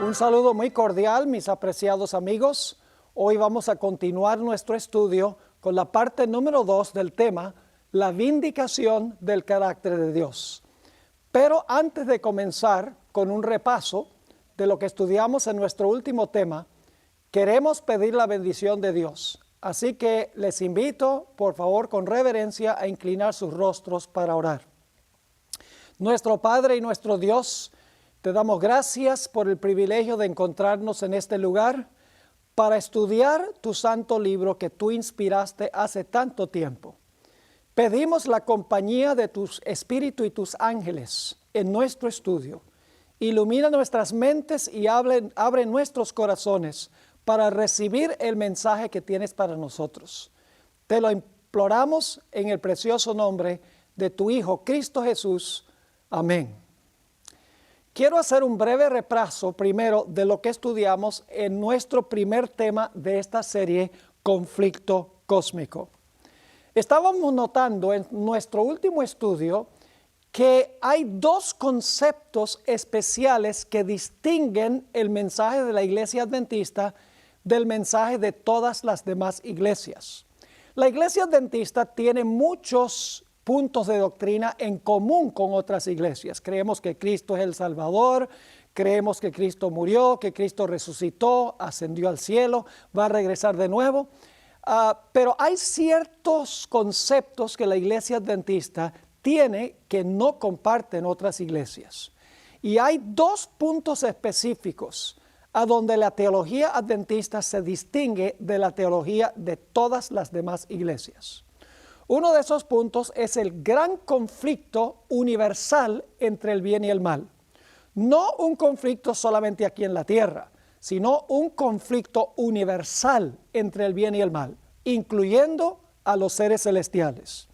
Un saludo muy cordial, mis apreciados amigos. Hoy vamos a continuar nuestro estudio con la parte número 2 del tema, la vindicación del carácter de Dios. Pero antes de comenzar con un repaso de lo que estudiamos en nuestro último tema, queremos pedir la bendición de Dios. Así que les invito, por favor, con reverencia, a inclinar sus rostros para orar. Nuestro Padre y nuestro Dios, te damos gracias por el privilegio de encontrarnos en este lugar para estudiar tu santo libro que tú inspiraste hace tanto tiempo. Pedimos la compañía de tu Espíritu y tus ángeles en nuestro estudio. Ilumina nuestras mentes y abre nuestros corazones para recibir el mensaje que tienes para nosotros. Te lo imploramos en el precioso nombre de tu Hijo, Cristo Jesús. Amén. Quiero hacer un breve repaso primero de lo que estudiamos en nuestro primer tema de esta serie, Conflicto Cósmico. Estábamos notando en nuestro último estudio que hay dos conceptos especiales que distinguen el mensaje de la Iglesia Adventista del mensaje de todas las demás iglesias. La Iglesia Adventista tiene muchos puntos de doctrina en común con otras iglesias. Creemos que Cristo es el Salvador, creemos que Cristo murió, que Cristo resucitó, ascendió al cielo, va a regresar de nuevo. Pero hay ciertos conceptos que la Iglesia Adventista tiene que no comparten otras iglesias. Y hay dos puntos específicos a donde la teología adventista se distingue de la teología de todas las demás iglesias. Uno de esos puntos es el gran conflicto universal entre el bien y el mal. No un conflicto solamente aquí en la tierra, sino un conflicto universal entre el bien y el mal, incluyendo a los seres celestiales.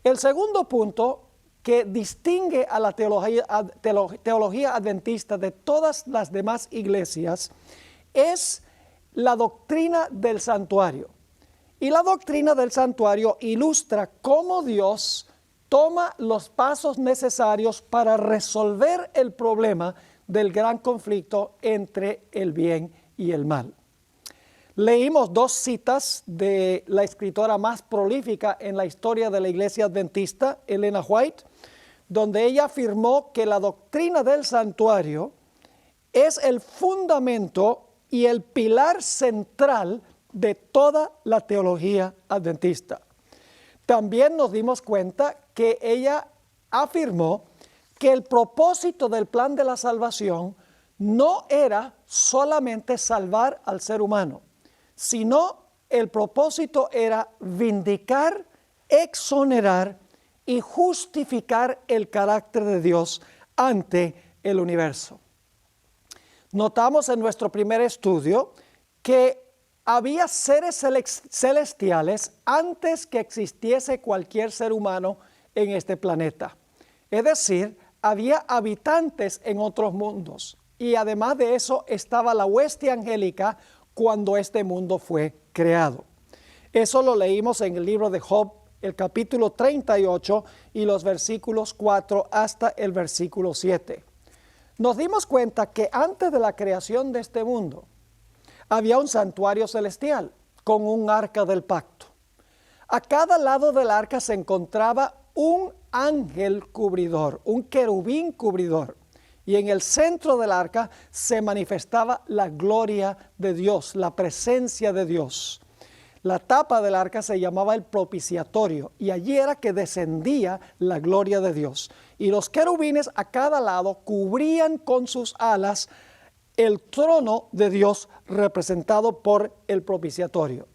El segundo punto que distingue a la teología adventista de todas las demás iglesias es la doctrina del santuario. Y la doctrina del santuario ilustra cómo Dios toma los pasos necesarios para resolver el problema del gran conflicto entre el bien y el mal. Leímos dos citas de la escritora más prolífica en la historia de la Iglesia Adventista, Elena White, donde ella afirmó que la doctrina del santuario es el fundamento y el pilar central de toda la teología adventista. También nos dimos cuenta que ella afirmó que el propósito del plan de la salvación no era solamente salvar al ser humano, sino el propósito era vindicar, exonerar y justificar el carácter de Dios ante el universo. Notamos en nuestro primer estudio que había seres celestiales antes que existiese cualquier ser humano en este planeta. Es decir, había habitantes en otros mundos. Y además de eso estaba la hueste angélica cuando este mundo fue creado. Eso lo leímos en el libro de Job, el capítulo 38 y los versículos 4 hasta el versículo 7. Nos dimos cuenta que antes de la creación de este mundo, había un santuario celestial con un arca del pacto. A cada lado del arca se encontraba un ángel cubridor, un querubín cubridor. Y en el centro del arca se manifestaba la gloria de Dios, la presencia de Dios. La tapa del arca se llamaba el propiciatorio y allí era que descendía la gloria de Dios. Y los querubines a cada lado cubrían con sus alas el trono de Dios representado por el propiciatorio.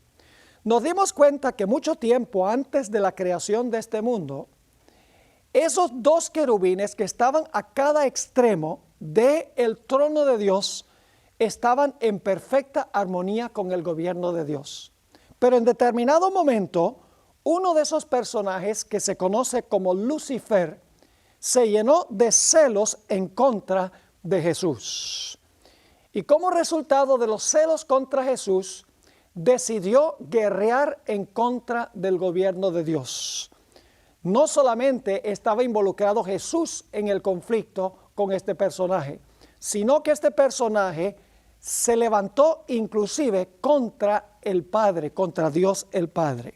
Nos dimos cuenta que mucho tiempo antes de la creación de este mundo, esos dos querubines que estaban a cada extremo del trono de Dios estaban en perfecta armonía con el gobierno de Dios. Pero en determinado momento, uno de esos personajes que se conoce como Lucifer se llenó de celos en contra de Jesús. Y como resultado de los celos contra Jesús, decidió guerrear en contra del gobierno de Dios. No solamente estaba involucrado Jesús en el conflicto con este personaje, sino que este personaje se levantó inclusive contra el Padre, contra Dios el Padre.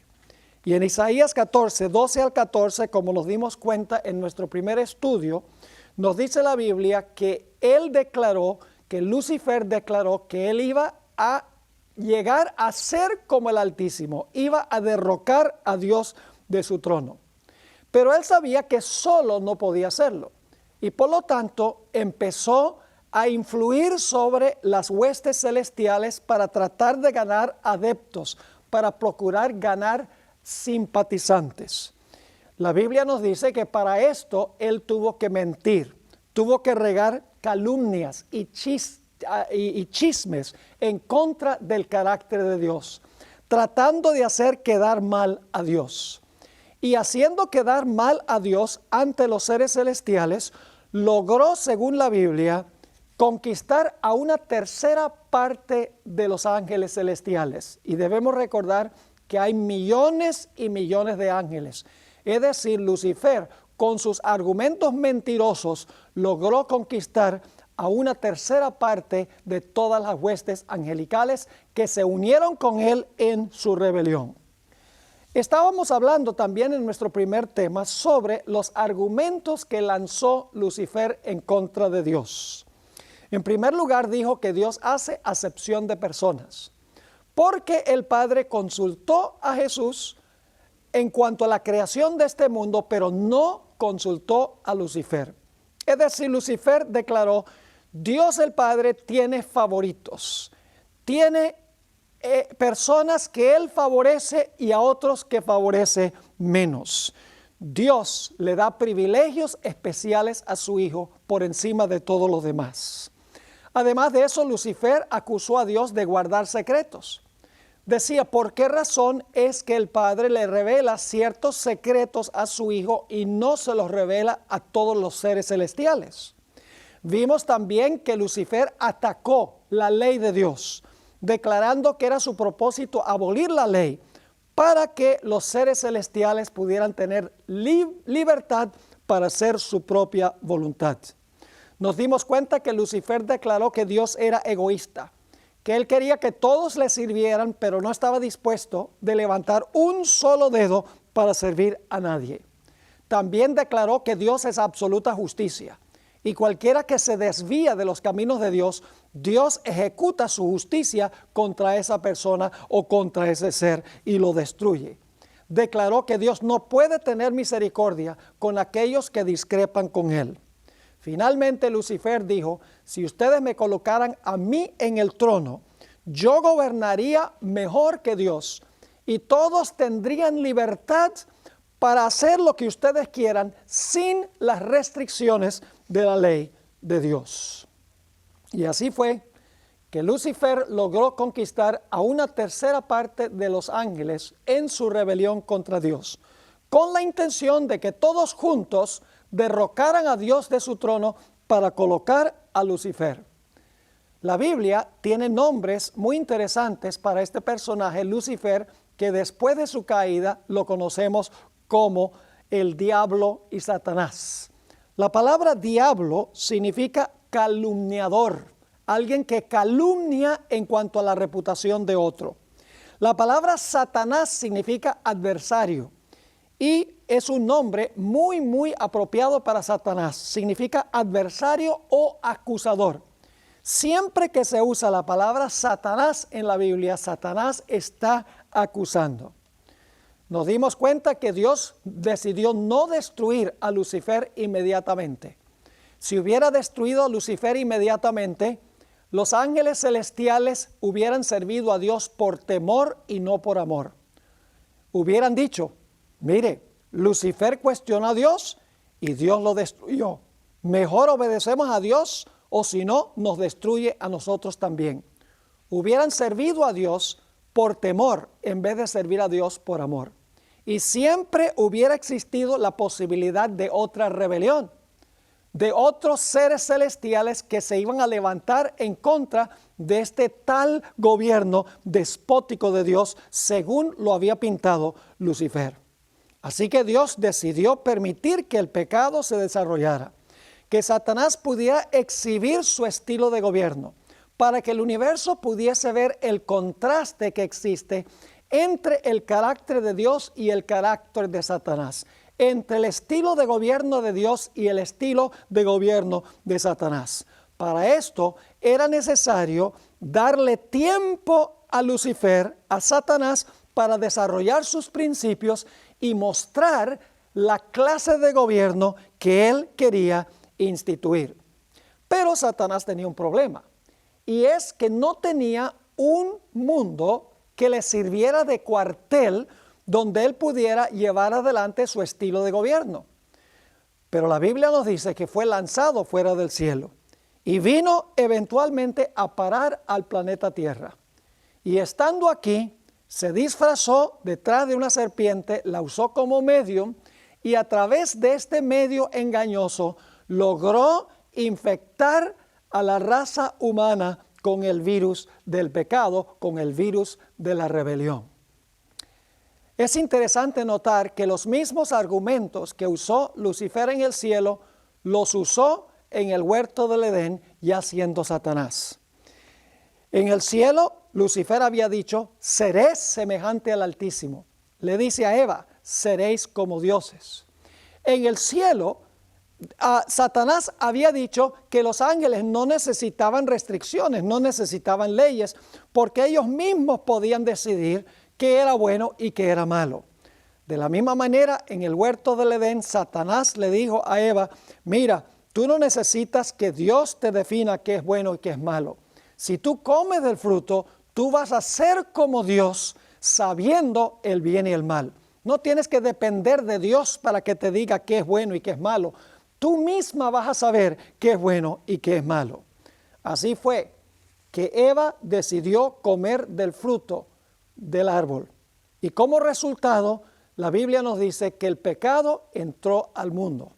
Y en Isaías 14, 12 al 14, como nos dimos cuenta en nuestro primer estudio, nos dice la Biblia que Lucifer declaró que él iba a llegar a ser como el Altísimo, iba a derrocar a Dios de su trono. Pero él sabía que solo no podía hacerlo y por lo tanto empezó a influir sobre las huestes celestiales para tratar de ganar adeptos, para procurar ganar simpatizantes. La Biblia nos dice que para esto él tuvo que mentir, tuvo que regar calumnias y chismes en contra del carácter de Dios, tratando de hacer quedar mal a Dios. Y haciendo quedar mal a Dios ante los seres celestiales, logró, según la Biblia, conquistar a una tercera parte de los ángeles celestiales. Y debemos recordar que hay millones y millones de ángeles. Es decir, Lucifer, con sus argumentos mentirosos, logró conquistar a una tercera parte de todas las huestes angelicales que se unieron con él en su rebelión. Estábamos hablando también en nuestro primer tema sobre los argumentos que lanzó Lucifer en contra de Dios. En primer lugar, dijo que Dios hace acepción de personas, porque el Padre consultó a Jesús en cuanto a la creación de este mundo, pero no consultó a Lucifer. Es decir, Lucifer declaró: Dios el Padre tiene favoritos, tiene personas que Él favorece y a otros que favorece menos. Dios le da privilegios especiales a su Hijo por encima de todos los demás. Además de eso, Lucifer acusó a Dios de guardar secretos. Decía: ¿por qué razón es que el Padre le revela ciertos secretos a su Hijo y no se los revela a todos los seres celestiales? Vimos también que Lucifer atacó la ley de Dios, declarando que era su propósito abolir la ley para que los seres celestiales pudieran tener libertad para hacer su propia voluntad. Nos dimos cuenta que Lucifer declaró que Dios era egoísta, que él quería que todos le sirvieran, pero no estaba dispuesto de levantar un solo dedo para servir a nadie. También declaró que Dios es absoluta justicia, y cualquiera que se desvía de los caminos de Dios, Dios ejecuta su justicia contra esa persona o contra ese ser y lo destruye. Declaró que Dios no puede tener misericordia con aquellos que discrepan con él. Finalmente Lucifer dijo: si ustedes me colocaran a mí en el trono, yo gobernaría mejor que Dios y todos tendrían libertad para hacer lo que ustedes quieran sin las restricciones de la ley de Dios. Y así fue que Lucifer logró conquistar a una tercera parte de los ángeles en su rebelión contra Dios, con la intención de que todos juntos derrocaran a Dios de su trono para colocar a Lucifer. La Biblia tiene nombres muy interesantes para este personaje, Lucifer, que después de su caída lo conocemos como el diablo y Satanás. La palabra diablo significa calumniador, alguien que calumnia en cuanto a la reputación de otro. La palabra Satanás significa adversario y es un nombre muy apropiado para Satanás. Significa adversario o acusador. Siempre que se usa la palabra Satanás en la Biblia, Satanás está acusando. Nos dimos cuenta que Dios decidió no destruir a Lucifer inmediatamente. Si hubiera destruido a Lucifer inmediatamente, los ángeles celestiales hubieran servido a Dios por temor y no por amor. Hubieran dicho: mire, Lucifer cuestionó a Dios y Dios lo destruyó. Mejor obedecemos a Dios o si no, nos destruye a nosotros también. Hubieran servido a Dios por temor en vez de servir a Dios por amor. Y siempre hubiera existido la posibilidad de otra rebelión, de otros seres celestiales que se iban a levantar en contra de este tal gobierno despótico de Dios, según lo había pintado Lucifer. Así que Dios decidió permitir que el pecado se desarrollara, que Satanás pudiera exhibir su estilo de gobierno, para que el universo pudiese ver el contraste que existe entre el carácter de Dios y el carácter de Satanás, entre el estilo de gobierno de Dios y el estilo de gobierno de Satanás. Para esto era necesario darle tiempo a Lucifer, a Satanás, para desarrollar sus principios y mostrar la clase de gobierno que él quería instituir. Pero Satanás tenía un problema, y es que no tenía un mundo que le sirviera de cuartel donde él pudiera llevar adelante su estilo de gobierno. Pero la Biblia nos dice que fue lanzado fuera del cielo y vino eventualmente a parar al planeta Tierra. Y estando aquí, se disfrazó detrás de una serpiente, la usó como medium, y a través de este medio engañoso logró infectar a la raza humana con el virus del pecado, con el virus de la rebelión. Es interesante notar que los mismos argumentos que usó Lucifer en el cielo, los usó en el huerto del Edén, ya siendo Satanás. En el cielo, Lucifer había dicho, seré semejante al Altísimo. Le dice a Eva, seréis como dioses. En el cielo, Satanás había dicho que los ángeles no necesitaban restricciones, no necesitaban leyes, porque ellos mismos podían decidir qué era bueno y qué era malo. De la misma manera, en el huerto del Edén, Satanás le dijo a Eva, mira, tú no necesitas que Dios te defina qué es bueno y qué es malo. Si tú comes del fruto, tú vas a ser como Dios, sabiendo el bien y el mal. No tienes que depender de Dios para que te diga qué es bueno y qué es malo. Tú misma vas a saber qué es bueno y qué es malo. Así fue que Eva decidió comer del fruto del árbol. Y como resultado, la Biblia nos dice que el pecado entró al mundo.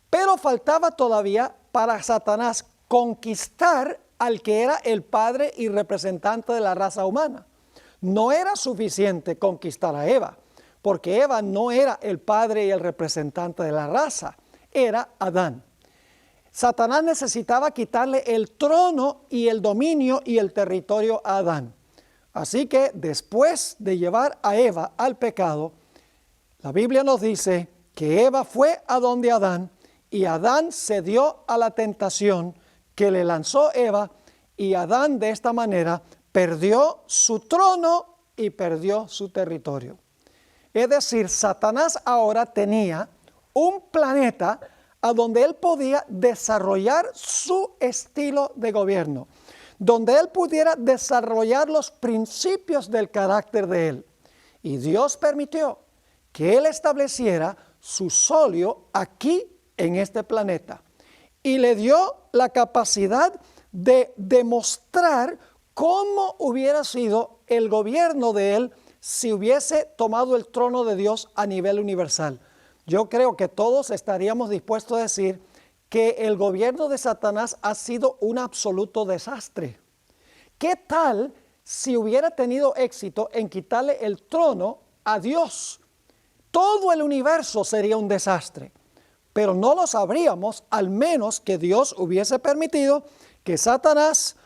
Pero faltaba todavía para Satanás conquistar al que era el padre y representante de la raza humana. No era suficiente conquistar a Eva, porque Eva no era el padre y el representante de la raza, era Adán. Satanás necesitaba quitarle el trono y el dominio y el territorio a Adán. Así que después de llevar a Eva al pecado, la Biblia nos dice que Eva fue a donde Adán y Adán cedió a la tentación que le lanzó Eva, y Adán de esta manera perdió su trono y perdió su territorio. Es decir, Satanás ahora tenía un planeta a donde él podía desarrollar su estilo de gobierno, donde él pudiera desarrollar los principios del carácter de él. Y Dios permitió que él estableciera su solio aquí en este planeta y le dio la capacidad de demostrar cómo hubiera sido el gobierno de él si hubiese tomado el trono de Dios a nivel universal. Yo creo que todos estaríamos dispuestos a decir que el gobierno de Satanás ha sido un absoluto desastre. ¿Qué tal si hubiera tenido éxito en quitarle el trono a Dios? Todo el universo sería un desastre, pero no lo sabríamos al menos que Dios hubiese permitido que Satanás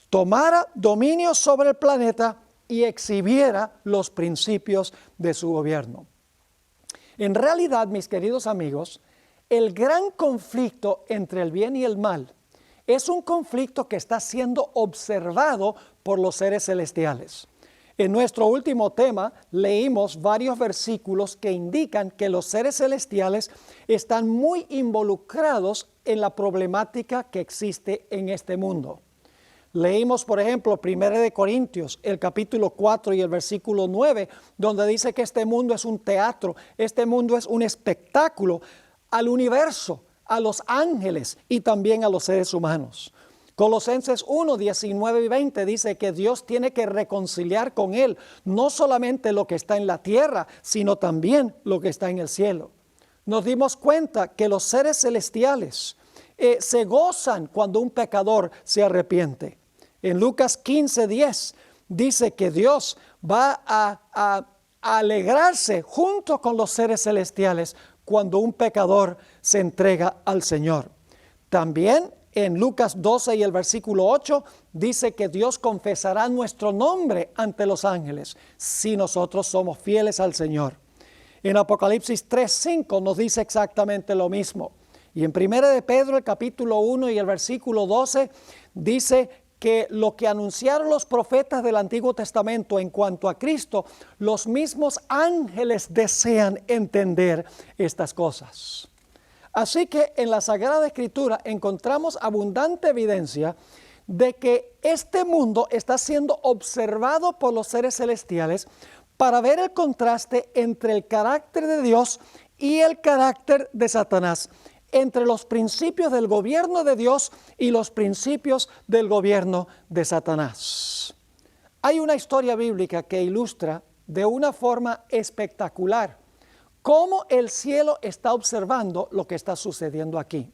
tomara dominio sobre el planeta y exhibiera los principios de su gobierno. En realidad, mis queridos amigos, el gran conflicto entre el bien y el mal es un conflicto que está siendo observado por los seres celestiales. En nuestro último tema leímos varios versículos que indican que los seres celestiales están muy involucrados en la problemática que existe en este mundo. Leímos, por ejemplo, 1 Corintios, el capítulo 4 y el versículo 9, donde dice que este mundo es un teatro, este mundo es un espectáculo al universo, a los ángeles y también a los seres humanos. Colosenses 1, 19 y 20 dice que Dios tiene que reconciliar con Él no solamente lo que está en la tierra, sino también lo que está en el cielo. Nos dimos cuenta que los seres celestiales se gozan cuando un pecador se arrepiente. En Lucas 15, 10 dice que Dios va a alegrarse junto con los seres celestiales cuando un pecador se entrega al Señor. También en Lucas 12 y el versículo 8 dice que Dios confesará nuestro nombre ante los ángeles si nosotros somos fieles al Señor. En Apocalipsis 3:5 nos dice exactamente lo mismo. Y en 1 de Pedro, el capítulo 1 y el versículo 12, dice que lo que anunciaron los profetas del Antiguo Testamento en cuanto a Cristo, los mismos ángeles desean entender estas cosas. Así que en la Sagrada Escritura encontramos abundante evidencia de que este mundo está siendo observado por los seres celestiales para ver el contraste entre el carácter de Dios y el carácter de Satanás, entre los principios del gobierno de Dios y los principios del gobierno de Satanás. Hay una historia bíblica que ilustra de una forma espectacular cómo el cielo está observando lo que está sucediendo aquí.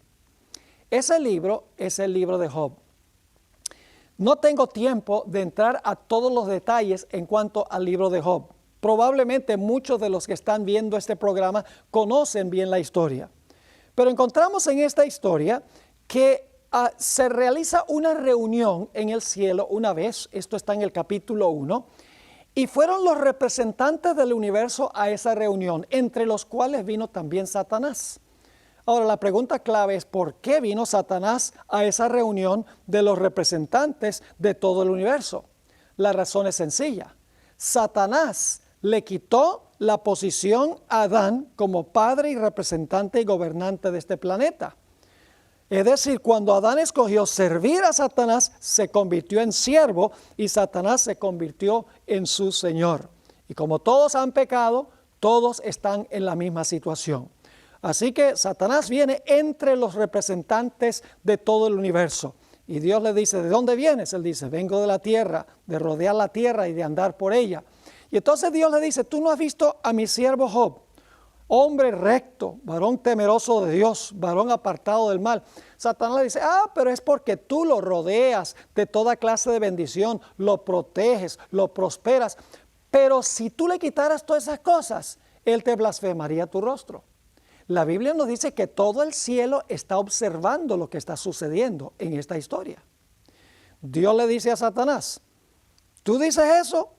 Ese libro es el libro de Job. No tengo tiempo de entrar a todos los detalles en cuanto al libro de Job. Probablemente muchos de los que están viendo este programa conocen bien la historia. Pero encontramos en esta historia que se realiza una reunión en el cielo una vez, esto está en el capítulo 1, y fueron los representantes del universo a esa reunión, entre los cuales vino también Satanás. Ahora, la pregunta clave es ¿por qué vino Satanás a esa reunión de los representantes de todo el universo? La razón es sencilla. Satanás le quitó la posición a Adán como padre y representante y gobernante de este planeta. Es decir, cuando Adán escogió servir a Satanás, se convirtió en siervo y Satanás se convirtió en su señor. Y como todos han pecado, todos están en la misma situación. Así que Satanás viene entre los representantes de todo el universo. Y Dios le dice, ¿de dónde vienes? Él dice, vengo de la tierra, de rodear la tierra y de andar por ella. Y entonces Dios le dice, tú no has visto a mi siervo Job, hombre recto, varón temeroso de Dios, varón apartado del mal. Satanás le dice, pero es porque tú lo rodeas de toda clase de bendición, lo proteges, lo prosperas. Pero si tú le quitaras todas esas cosas, él te blasfemaría tu rostro. La Biblia nos dice que todo el cielo está observando lo que está sucediendo en esta historia. Dios le dice a Satanás, tú dices eso,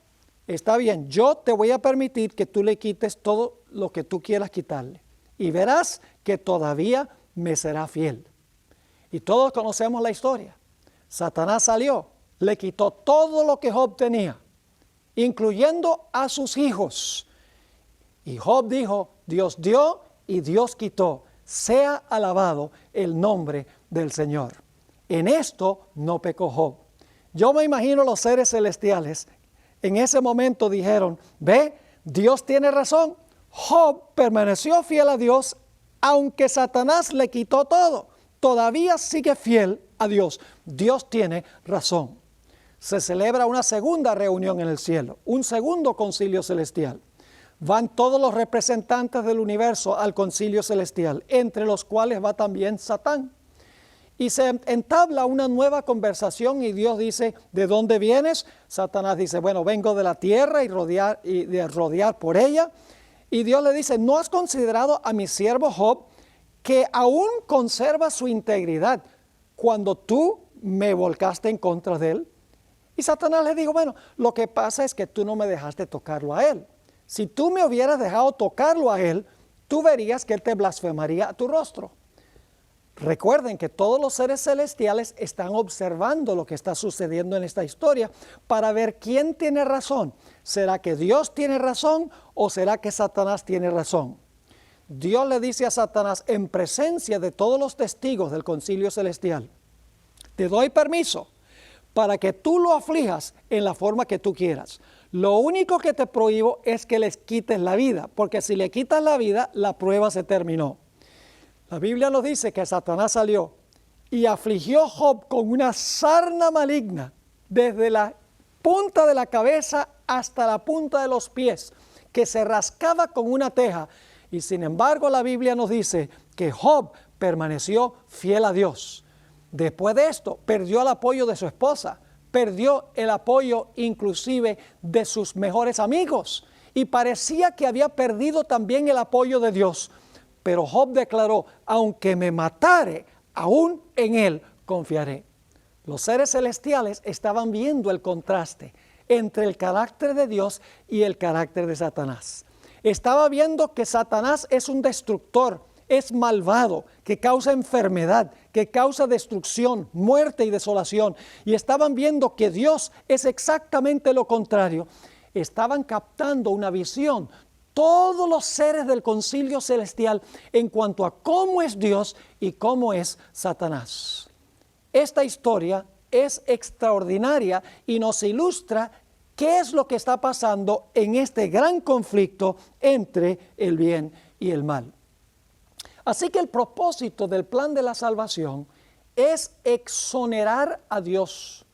está bien, yo te voy a permitir que tú le quites todo lo que tú quieras quitarle. Y verás que todavía me será fiel. Y todos conocemos la historia. Satanás salió, le quitó todo lo que Job tenía, incluyendo a sus hijos. Y Job dijo, Dios dio y Dios quitó. Sea alabado el nombre del Señor. En esto no pecó Job. Yo me imagino los seres celestiales en ese momento dijeron, ve, Dios tiene razón. Job permaneció fiel a Dios, aunque Satanás le quitó todo. Todavía sigue fiel a Dios. Dios tiene razón. Se celebra una segunda reunión en el cielo, un segundo concilio celestial. Van todos los representantes del universo al concilio celestial, entre los cuales va también Satán. Y se entabla una nueva conversación y Dios dice, ¿de dónde vienes? Satanás dice, bueno, vengo de la tierra y de rodear por ella. Y Dios le dice, ¿no has considerado a mi siervo Job que aún conserva su integridad cuando tú me volcaste en contra de él? Y Satanás le dijo, bueno, lo que pasa es que tú no me dejaste tocarlo a él. Si tú me hubieras dejado tocarlo a él, tú verías que él te blasfemaría a tu rostro. Recuerden que todos los seres celestiales están observando lo que está sucediendo en esta historia para ver quién tiene razón. ¿Será que Dios tiene razón o será que Satanás tiene razón? Dios le dice a Satanás en presencia de todos los testigos del concilio celestial, te doy permiso para que tú lo aflijas en la forma que tú quieras. Lo único que te prohíbo es que les quites la vida, porque si le quitas la vida, la prueba se terminó. La Biblia nos dice que Satanás salió y afligió a Job con una sarna maligna desde la punta de la cabeza hasta la punta de los pies, que se rascaba con una teja. Y sin embargo la Biblia nos dice que Job permaneció fiel a Dios. Después de esto, perdió el apoyo de su esposa, perdió el apoyo inclusive de sus mejores amigos y parecía que había perdido también el apoyo de Dios. Pero Job declaró, aunque me matare, aún en Él confiaré. Los seres celestiales estaban viendo el contraste entre el carácter de Dios y el carácter de Satanás. Estaba viendo que Satanás es un destructor, es malvado, que causa enfermedad, que causa destrucción, muerte y desolación. Y estaban viendo que Dios es exactamente lo contrario. Estaban captando una visión, todos los seres del concilio celestial, en cuanto a cómo es Dios y cómo es Satanás. Esta historia es extraordinaria y nos ilustra qué es lo que está pasando en este gran conflicto entre el bien y el mal. Así que el propósito del plan de la salvación es exonerar a Dios.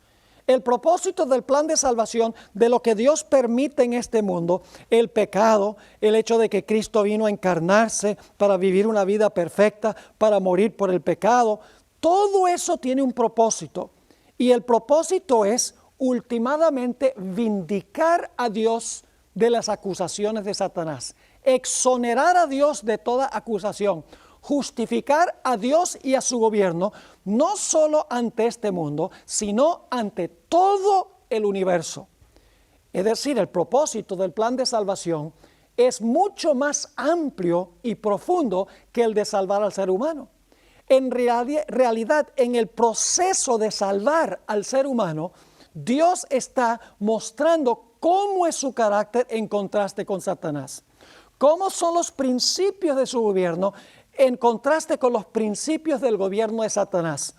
El propósito del plan de salvación, de lo que Dios permite en este mundo, el pecado, el hecho de que Cristo vino a encarnarse para vivir una vida perfecta, para morir por el pecado, todo eso tiene un propósito. Y el propósito es ultimadamente vindicar a Dios de las acusaciones de Satanás, exonerar a Dios de toda acusación, justificar a Dios y a su gobierno, no solo ante este mundo, sino ante todo el universo. Es decir, el propósito del plan de salvación es mucho más amplio y profundo que el de salvar al ser humano. En realidad, en el proceso de salvar al ser humano, Dios está mostrando cómo es su carácter en contraste con Satanás. Cómo son los principios de su gobierno en contraste con los principios del gobierno de Satanás.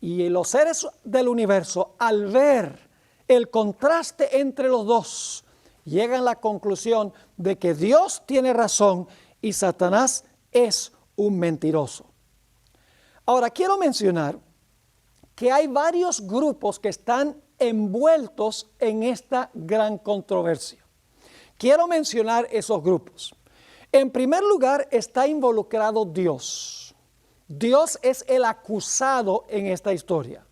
Y los seres del universo, al ver el contraste entre los dos, llegan a la conclusión de que Dios tiene razón y Satanás es un mentiroso. Ahora, quiero mencionar que hay varios grupos que están envueltos en esta gran controversia. Quiero mencionar esos grupos. En primer lugar, está involucrado Dios. Dios es el acusado en esta historia.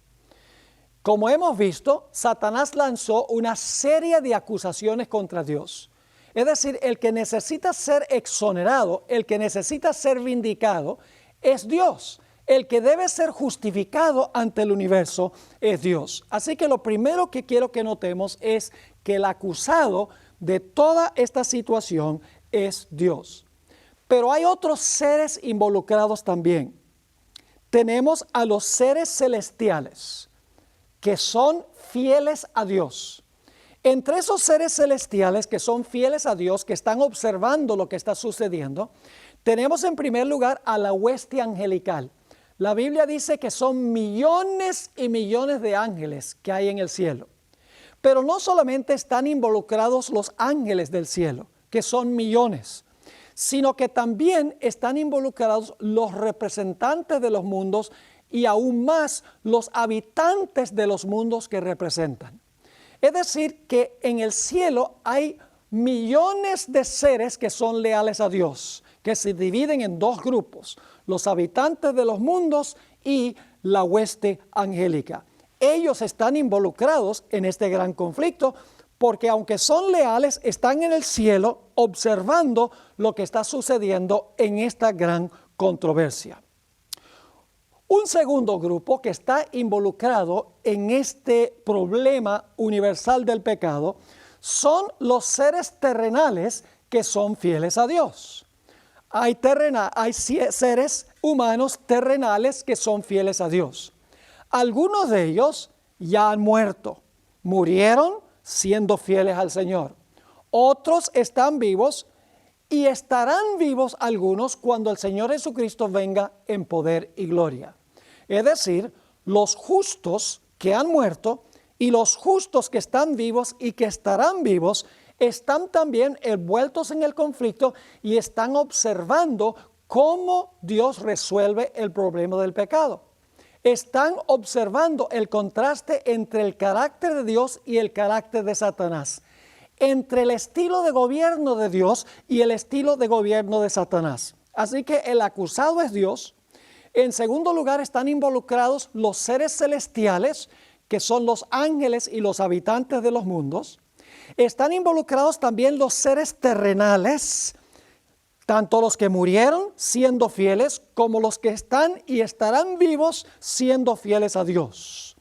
Como hemos visto, Satanás lanzó una serie de acusaciones contra Dios. Es decir, el que necesita ser exonerado, el que necesita ser vindicado, es Dios. El que debe ser justificado ante el universo es Dios. Así que lo primero que quiero que notemos es que el acusado de toda esta situación es Dios. Pero hay otros seres involucrados también. Tenemos a los seres celestiales que son fieles a Dios. Entre esos seres celestiales que son fieles a Dios, que están observando lo que está sucediendo, tenemos en primer lugar a la hueste angelical. La Biblia dice que son millones y millones de ángeles que hay en el cielo. Pero no solamente están involucrados los ángeles del cielo, que son millones, sino que también están involucrados los representantes de los mundos y aún más los habitantes de los mundos que representan. Es decir, que en el cielo hay millones de seres que son leales a Dios, que se dividen en dos grupos, los habitantes de los mundos y la hueste angélica. Ellos están involucrados en este gran conflicto porque aunque son leales, están en el cielo observando lo que está sucediendo en esta gran controversia. Un segundo grupo que está involucrado en este problema universal del pecado son los seres terrenales que son fieles a Dios. Hay seres humanos terrenales que son fieles a Dios. Algunos de ellos ya han muerto, murieron siendo fieles al Señor. Otros están vivos y estarán vivos algunos cuando el Señor Jesucristo venga en poder y gloria. Es decir, los justos que han muerto y los justos que están vivos y que estarán vivos están también envueltos en el conflicto y están observando cómo Dios resuelve el problema del pecado. Están observando el contraste entre el carácter de Dios y el carácter de Satanás, entre el estilo de gobierno de Dios y el estilo de gobierno de Satanás. Así que el acusado es Dios. En segundo lugar, están involucrados los seres celestiales, que son los ángeles y los habitantes de los mundos. Están involucrados también los seres terrenales, tanto los que murieron siendo fieles como los que están y estarán vivos siendo fieles a Dios.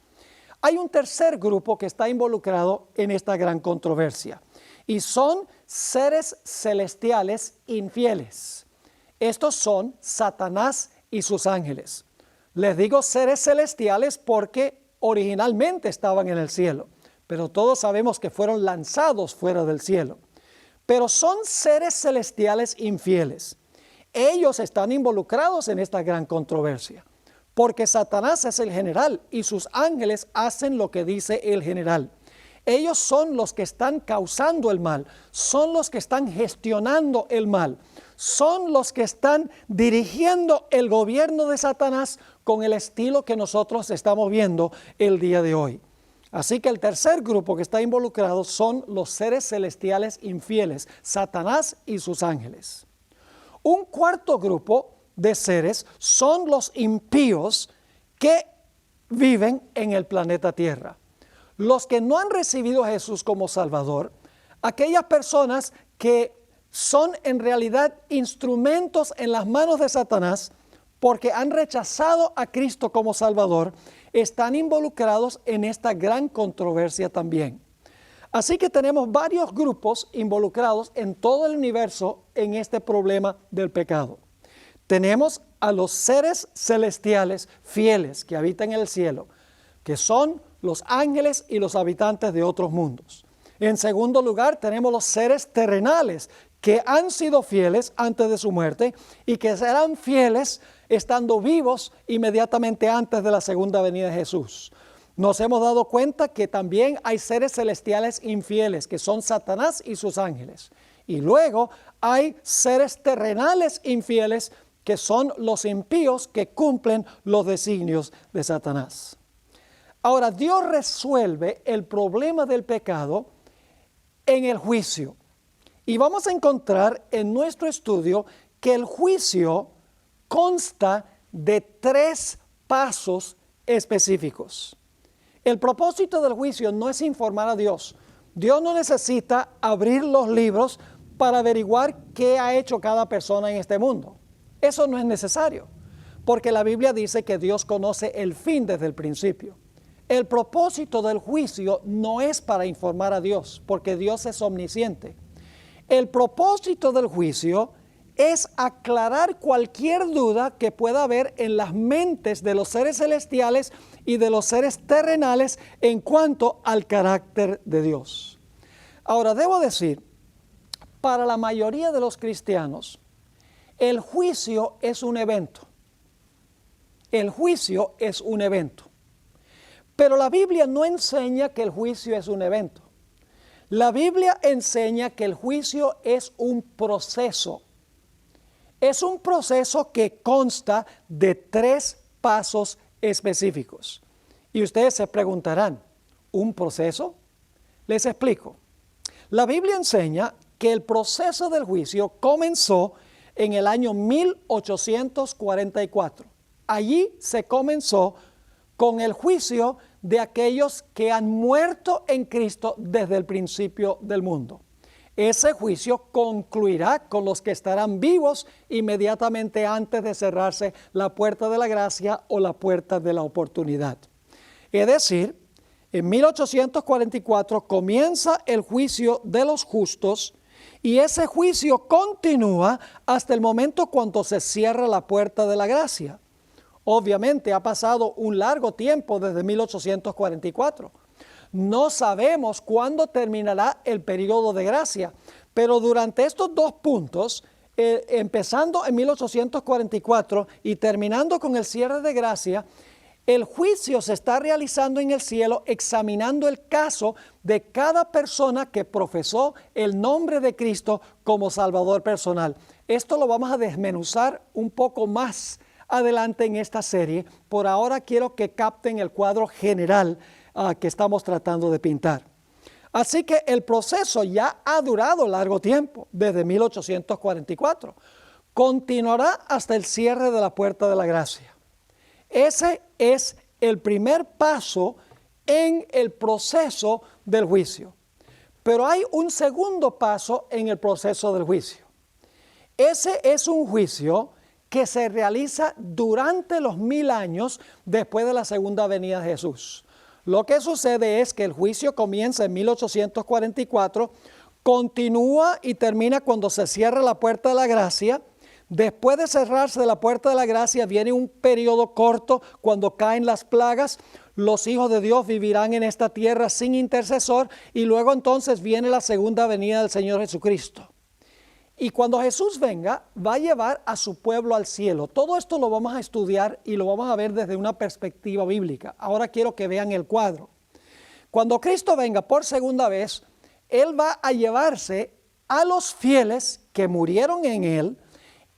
Hay un tercer grupo que está involucrado en esta gran controversia y son seres celestiales infieles. Estos son Satanás y sus ángeles. Les digo seres celestiales porque originalmente estaban en el cielo, pero todos sabemos que fueron lanzados fuera del cielo. Pero son seres celestiales infieles. Ellos están involucrados en esta gran controversia, porque Satanás es el general y sus ángeles hacen lo que dice el general. Ellos son los que están causando el mal, son los que están gestionando el mal, son los que están dirigiendo el gobierno de Satanás con el estilo que nosotros estamos viendo el día de hoy. Así que el tercer grupo que está involucrado son los seres celestiales infieles, Satanás y sus ángeles. Un cuarto grupo de seres son los impíos que viven en el planeta Tierra. Los que no han recibido a Jesús como Salvador, aquellas personas que son en realidad instrumentos en las manos de Satanás porque han rechazado a Cristo como Salvador, están involucrados en esta gran controversia también. Así que tenemos varios grupos involucrados en todo el universo en este problema del pecado. Tenemos a los seres celestiales fieles que habitan en el cielo, que son los ángeles y los habitantes de otros mundos. En segundo lugar, tenemos los seres terrenales que han sido fieles antes de su muerte y que serán fieles estando vivos inmediatamente antes de la segunda venida de Jesús. Nos hemos dado cuenta que también hay seres celestiales infieles, que son Satanás y sus ángeles. Y luego hay seres terrenales infieles, que son los impíos que cumplen los designios de Satanás. Ahora, Dios resuelve el problema del pecado en el juicio. Y vamos a encontrar en nuestro estudio que el juicio consta de 3 pasos específicos. El propósito del juicio no es informar a Dios. Dios no necesita abrir los libros para averiguar qué ha hecho cada persona en este mundo. Eso no es necesario, porque la Biblia dice que Dios conoce el fin desde el principio. El propósito del juicio no es para informar a Dios, porque Dios es omnisciente. El propósito del juicio es aclarar cualquier duda que pueda haber en las mentes de los seres celestiales y de los seres terrenales en cuanto al carácter de Dios. Ahora, debo decir, para la mayoría de los cristianos, el juicio es un evento. El juicio es un evento. Pero la Biblia no enseña que el juicio es un evento. La Biblia enseña que el juicio es un proceso. Es un proceso que consta de 3 pasos específicos. Y ustedes se preguntarán, ¿un proceso? Les explico. La Biblia enseña que el proceso del juicio comenzó en el año 1844. Allí se comenzó con el juicio de aquellos que han muerto en Cristo desde el principio del mundo. Ese juicio concluirá con los que estarán vivos inmediatamente antes de cerrarse la puerta de la gracia o la puerta de la oportunidad. Es decir, en 1844 comienza el juicio de los justos y ese juicio continúa hasta el momento cuando se cierra la puerta de la gracia. Obviamente ha pasado un largo tiempo desde 1844. No sabemos cuándo terminará el periodo de gracia, pero durante estos 2 puntos, empezando en 1844 y terminando con el cierre de gracia, el juicio se está realizando en el cielo examinando el caso de cada persona que profesó el nombre de Cristo como Salvador personal. Esto lo vamos a desmenuzar un poco más adelante en esta serie. Por ahora quiero que capten el cuadro general que estamos tratando de pintar. Así que el proceso ya ha durado largo tiempo, desde 1844. Continuará hasta el cierre de la puerta de la gracia. Ese es el primer paso en el proceso del juicio. Pero hay un segundo paso en el proceso del juicio. Ese es un juicio que se realiza durante los 1000 años después de la segunda venida de Jesús. Lo que sucede es que el juicio comienza en 1844, continúa y termina cuando se cierra la puerta de la gracia. Después de cerrarse la puerta de la gracia viene un periodo corto cuando caen las plagas. Los hijos de Dios vivirán en esta tierra sin intercesor y luego entonces viene la segunda venida del Señor Jesucristo. Y cuando Jesús venga, va a llevar a su pueblo al cielo. Todo esto lo vamos a estudiar y lo vamos a ver desde una perspectiva bíblica. Ahora quiero que vean el cuadro. Cuando Cristo venga por segunda vez, Él va a llevarse a los fieles que murieron en Él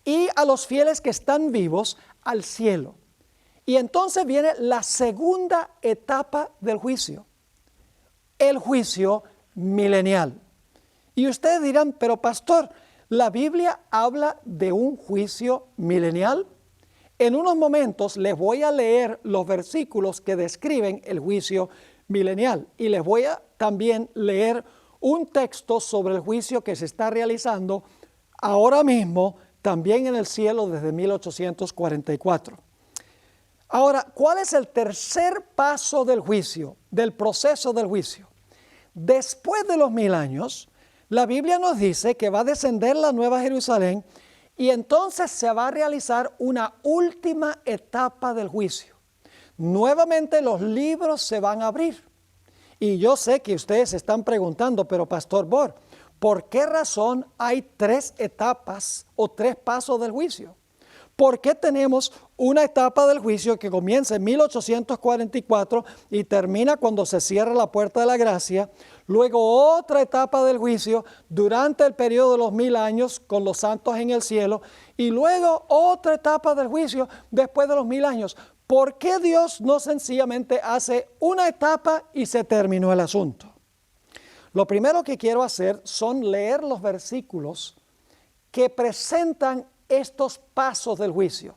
y a los fieles que están vivos al cielo. Y entonces viene la segunda etapa del juicio, el juicio milenial. Y ustedes dirán, pero pastor, ¿la Biblia habla de un juicio milenial? En unos momentos les voy a leer los versículos que describen el juicio milenial y les voy a también leer un texto sobre el juicio que se está realizando ahora mismo también en el cielo desde 1844. Ahora, ¿cuál es el tercer paso del juicio, del proceso del juicio? Después de los 1000 años, la Biblia nos dice que va a descender la Nueva Jerusalén y entonces se va a realizar una última etapa del juicio. Nuevamente los libros se van a abrir. Y yo sé que ustedes se están preguntando, pero Pastor Bor, ¿por qué razón hay 3 etapas o 3 pasos del juicio? ¿Por qué tenemos una etapa del juicio que comienza en 1844 y termina cuando se cierra la puerta de la gracia? Luego otra etapa del juicio durante el periodo de los 1000 años con los santos en el cielo. Y luego otra etapa del juicio después de los 1000 años. ¿Por qué Dios no sencillamente hace una etapa y se terminó el asunto? Lo primero que quiero hacer son leer los versículos que presentan estos pasos del juicio.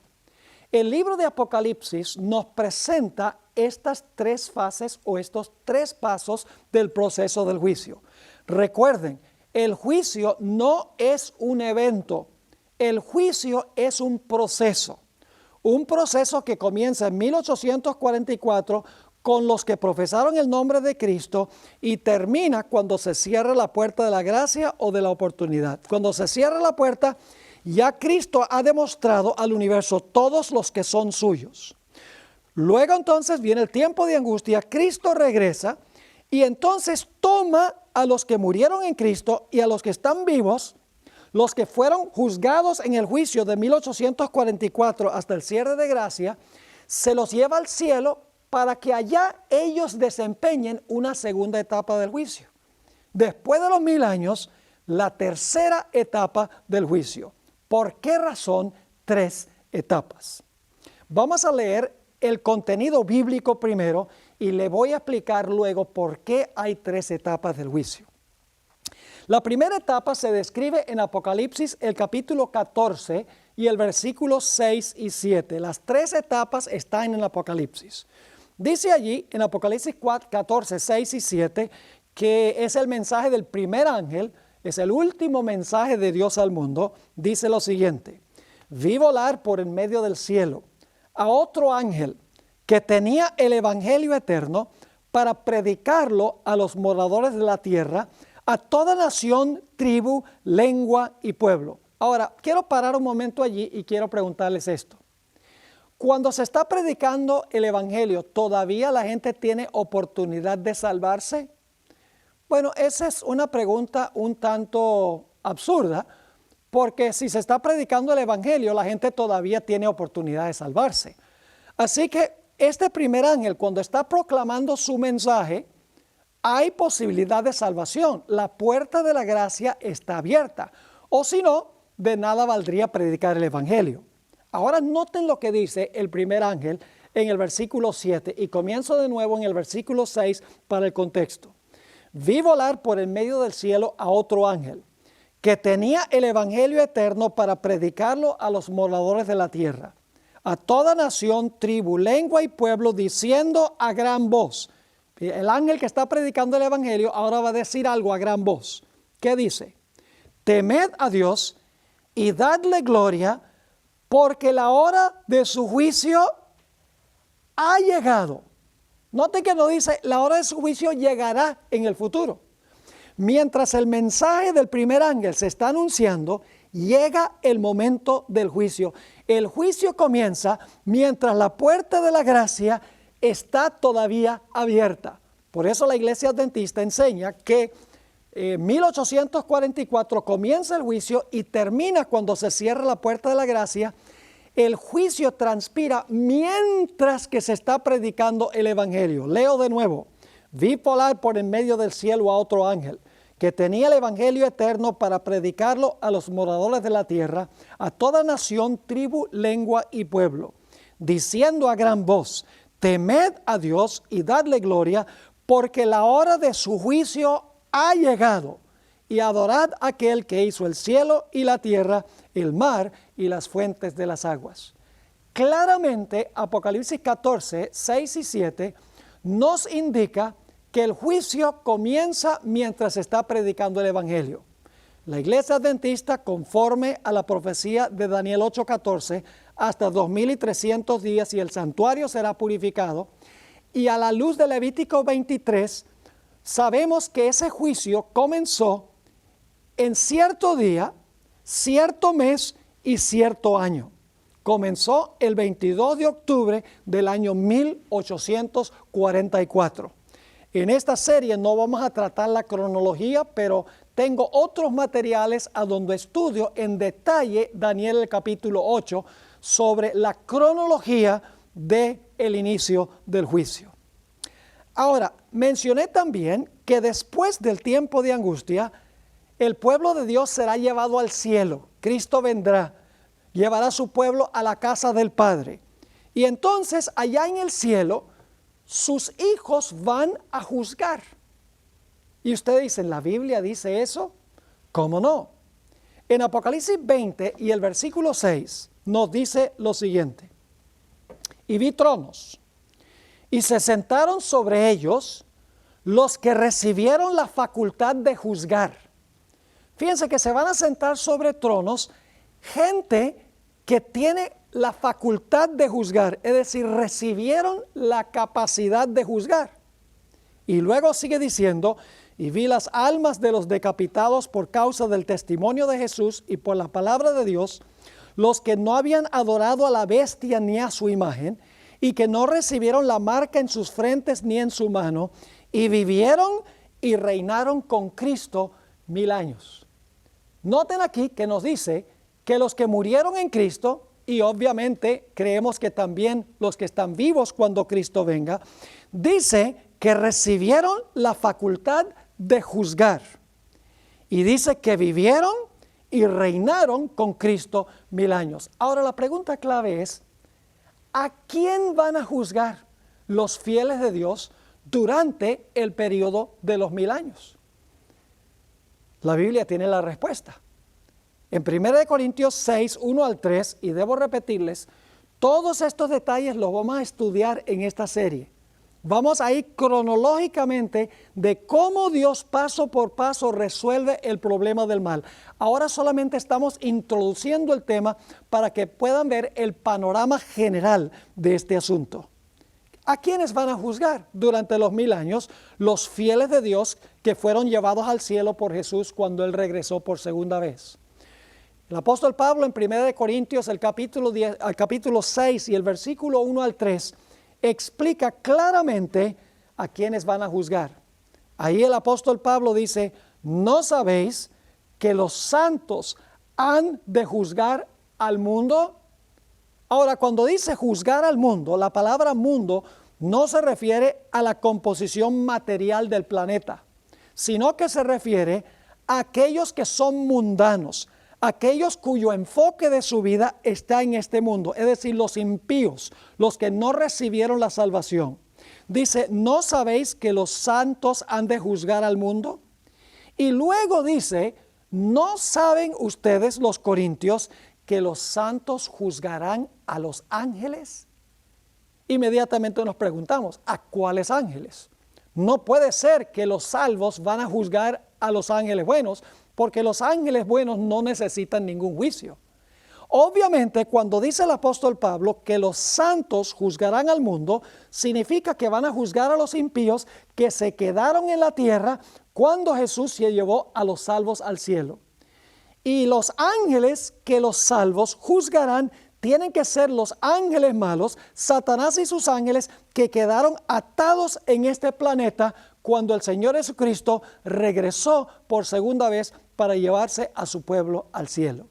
El libro de Apocalipsis nos presenta estas 3 fases o estos 3 pasos del proceso del juicio. Recuerden, el juicio no es un evento, el juicio es un proceso que comienza en 1844 con los que profesaron el nombre de Cristo y termina cuando se cierra la puerta de la gracia o de la oportunidad. Cuando se cierra la puerta, ya Cristo ha demostrado al universo todos los que son suyos. Luego entonces viene el tiempo de angustia, Cristo regresa y entonces toma a los que murieron en Cristo y a los que están vivos, los que fueron juzgados en el juicio de 1844 hasta el cierre de gracia, se los lleva al cielo para que allá ellos desempeñen una segunda etapa del juicio. Después de los 1000 años, la tercera etapa del juicio. ¿Por qué razón 3 etapas? Vamos a leer el contenido bíblico primero y le voy a explicar luego por qué hay 3 etapas del juicio. La primera etapa se describe en Apocalipsis, el capítulo 14 y el versículo 6 y 7. Las 3 etapas están en Apocalipsis. Dice allí en Apocalipsis 14, 6 y 7 que es el mensaje del primer ángel, es el último mensaje de Dios al mundo. Dice lo siguiente: vi volar por en medio del cielo a otro ángel que tenía el evangelio eterno para predicarlo a los moradores de la tierra, a toda nación, tribu, lengua y pueblo. Ahora, quiero parar un momento allí y quiero preguntarles esto. Cuando se está predicando el evangelio, ¿todavía la gente tiene oportunidad de salvarse? Bueno, esa es una pregunta un tanto absurda, porque si se está predicando el evangelio, la gente todavía tiene oportunidad de salvarse. Así que este primer ángel, cuando está proclamando su mensaje, hay posibilidad de salvación. La puerta de la gracia está abierta. O si no, de nada valdría predicar el evangelio. Ahora noten lo que dice el primer ángel en el versículo 7 y comienzo de nuevo en el versículo 6 para el contexto. Vi volar por el medio del cielo a otro ángel que tenía el evangelio eterno para predicarlo a los moradores de la tierra, a toda nación, tribu, lengua y pueblo, diciendo a gran voz. El ángel que está predicando el evangelio ahora va a decir algo a gran voz. ¿Qué dice? Temed a Dios y dadle gloria, porque la hora de su juicio ha llegado. Noten que no dice, la hora de su juicio llegará en el futuro. Mientras el mensaje del primer ángel se está anunciando, llega el momento del juicio. El juicio comienza mientras la puerta de la gracia está todavía abierta. Por eso la Iglesia Adventista enseña que en 1844 comienza el juicio y termina cuando se cierra la puerta de la gracia. El juicio transpira mientras que se está predicando el Evangelio. Leo de nuevo. Vi volar por en medio del cielo a otro ángel, que tenía el Evangelio eterno para predicarlo a los moradores de la tierra, a toda nación, tribu, lengua y pueblo, diciendo a gran voz, temed a Dios y dadle gloria, porque la hora de su juicio ha llegado, y adorad a aquel que hizo el cielo y la tierra, el mar y las fuentes de las aguas. Claramente, Apocalipsis 14, 6 y 7 nos indica que el juicio comienza mientras se está predicando el Evangelio. La Iglesia Adventista, conforme a la profecía de Daniel 8:14, hasta 2300 días y el santuario será purificado, y a la luz de Levítico 23, sabemos que ese juicio comenzó en cierto día, cierto mes y cierto año. Comenzó el 22 de octubre del año 1844. En esta serie no vamos a tratar la cronología, pero tengo otros materiales a donde estudio en detalle Daniel el capítulo 8 sobre la cronología del inicio del juicio. Ahora, mencioné también que después del tiempo de angustia, el pueblo de Dios será llevado al cielo. Cristo vendrá, llevará a su pueblo a la casa del Padre. Y entonces allá en el cielo, sus hijos van a juzgar. Y ustedes dicen, ¿la Biblia dice eso? ¿Cómo no? En Apocalipsis 20 y el versículo 6 nos dice lo siguiente. Y vi tronos, y se sentaron sobre ellos los que recibieron la facultad de juzgar. Fíjense que se van a sentar sobre tronos gente que tiene la facultad de juzgar, es decir, recibieron la capacidad de juzgar. Y luego sigue diciendo, y vi las almas de los decapitados por causa del testimonio de Jesús y por la palabra de Dios, los que no habían adorado a la bestia ni a su imagen, y que no recibieron la marca en sus frentes ni en su mano, y vivieron y reinaron con Cristo 1000 años. Noten aquí que nos dice que los que murieron en Cristo, y obviamente creemos que también los que están vivos cuando Cristo venga, dice que recibieron la facultad de juzgar. Y dice que vivieron y reinaron con Cristo 1000 años. Ahora la pregunta clave es, ¿a quién van a juzgar los fieles de Dios durante el periodo de los 1000 años? La Biblia tiene la respuesta. En 1 Corintios 6, 1 al 3, y debo repetirles, todos estos detalles los vamos a estudiar en esta serie. Vamos a ir cronológicamente de cómo Dios paso por paso resuelve el problema del mal. Ahora solamente estamos introduciendo el tema para que puedan ver el panorama general de este asunto. ¿A quiénes van a juzgar durante los 1000 años? Los fieles de Dios que fueron llevados al cielo por Jesús cuando Él regresó por segunda vez. El apóstol Pablo en 1 Corintios, el capítulo 6 y el versículo 1 al 3, explica claramente a quiénes van a juzgar. Ahí el apóstol Pablo dice, ¿no sabéis que los santos han de juzgar al mundo? Ahora, cuando dice juzgar al mundo, la palabra mundo no se refiere a la composición material del planeta, sino que se refiere a aquellos que son mundanos, aquellos cuyo enfoque de su vida está en este mundo, es decir, los impíos, los que no recibieron la salvación. Dice, ¿no sabéis que los santos han de juzgar al mundo? Y luego dice, ¿no saben ustedes, los corintios, que los santos juzgarán a los ángeles? Inmediatamente nos preguntamos, ¿a cuáles ángeles? No puede ser que los salvos van a juzgar a los ángeles buenos, porque los ángeles buenos no necesitan ningún juicio. Obviamente, cuando dice el apóstol Pablo que los santos juzgarán al mundo, significa que van a juzgar a los impíos que se quedaron en la tierra cuando Jesús se llevó a los salvos al cielo. Y los ángeles que los salvos juzgarán tienen que ser los ángeles malos, Satanás y sus ángeles que quedaron atados en este planeta cuando el Señor Jesucristo regresó por segunda vez para llevarse a su pueblo al cielo.